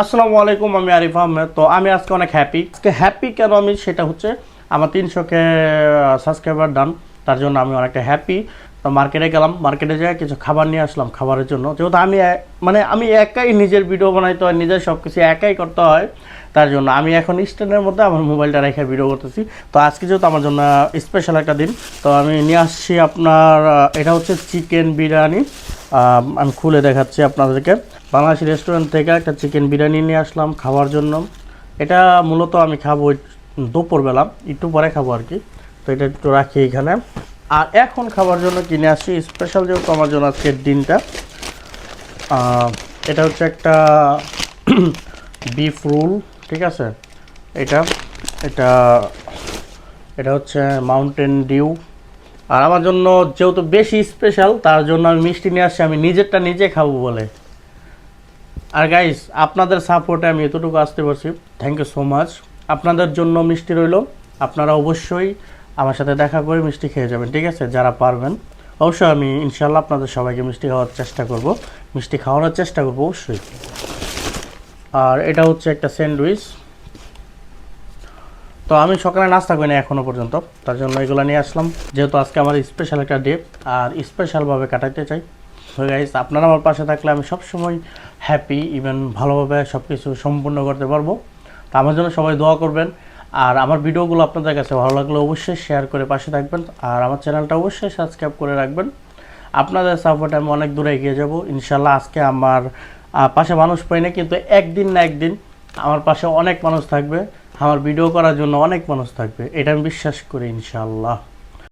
আসসালামু আলাইকুম, আমি আরিফ আহমেদ। তো আমি আজকে অনেক হ্যাপি কেন আমি সেটা হচ্ছে আমার 300 কে সাবস্ক্রাইবার ডান, তার জন্য আমি অনেকটা হ্যাপি। তো মার্কেটে গেলাম, মার্কেটে যেয়ে কিছু খাবার নিয়ে আসলাম খাবারের জন্য। যেহেতু আমি মানে আমি একাই নিজের ভিডিও বানাইতে হয়, নিজের সব কিছু একাই করতে হয়, তার জন্য আমি এখন স্ট্যান্ডের মধ্যে আমার মোবাইলটা রেখে ভিডিও করতেছি। তো আজকে যেহেতু আমার জন্য স্পেশাল একটা দিন, তো আমি নিয়ে আসছি আপনার এটা হচ্ছে চিকেন বিরিয়ানি। আমি খুলে দেখাচ্ছি আপনাদেরকে। বাংলাদেশি রেস্টুরেন্ট থেকে একটা চিকেন বিরিয়ানি নিয়ে আসলাম খাওয়ার জন্য। এটা মূলত আমি খাবো দুপুরবেলা, একটু পরে খাবো আর কি। তো এটা একটু রাখি এখানে। আর এখন খাবার জন্য কিনে আসছি স্পেশাল, যেহেতু আমার জন্য আজকের দিনটা। এটা হচ্ছে একটা বিফ রোল, ঠিক আছে। এটা এটা এটা হচ্ছে মাউন্টেন ডিউ। আর আমার জন্য যেহেতু বেশি স্পেশাল, তার জন্য আমি মিষ্টি নিয়ে আসছি, আমি নিজেরটা নিজে খাবো বলে। আর গাইস, আপনাদের সাপোর্টে আমি এতটুকু আসতে পারছি, থ্যাংক ইউ সো মাচ। আপনাদের জন্য মিষ্টি রইল, আপনারা অবশ্যই আমার সাথে দেখা করে মিষ্টি খেয়ে যাবেন, ঠিক আছে, যারা পারবেন। অবশ্যই আমি ইনশাল্লাহ আপনাদের সবাইকে মিষ্টি খাওয়ার চেষ্টা করব, মিষ্টি খাওয়ানোর চেষ্টা করব অবশ্যই। আর এটা হচ্ছে একটা স্যান্ডউইচ। তো আমি সকালে নাস্তা করি না এখনও পর্যন্ত, তার জন্য এগুলো নিয়ে আসলাম, যেহেতু আজকে আমার স্পেশাল একটা ডে আর স্পেশালভাবে কাটাতে চাই। তো গাইস, আপনারা আমার পাশে থাকলে আমি সবসময় হ্যাপি, ইভেন ভালোভাবে সব কিছু সম্পূর্ণ করতে পারবো। তো আমার জন্য সবাই দোয়া করবেন। আর আমার ভিডিওগুলো আপনাদের কাছে ভালো লাগলে অবশ্যই শেয়ার করে পাশে থাকবেন, আর আমার চ্যানেলটা অবশ্যই সাবস্ক্রাইব করে রাখবেন। আপনাদের সাপোর্টে আমি অনেক দূরে এগিয়ে যাব ইনশাল্লাহ। আজকে আমার পাশে মানুষ পাই না, কিন্তু একদিন না একদিন আমার পাশে অনেক মানুষ থাকবে, আমার ভিডিও করার জন্য অনেক মানুষ থাকবে, এটা আমি বিশ্বাস করি ইনশাল্লাহ।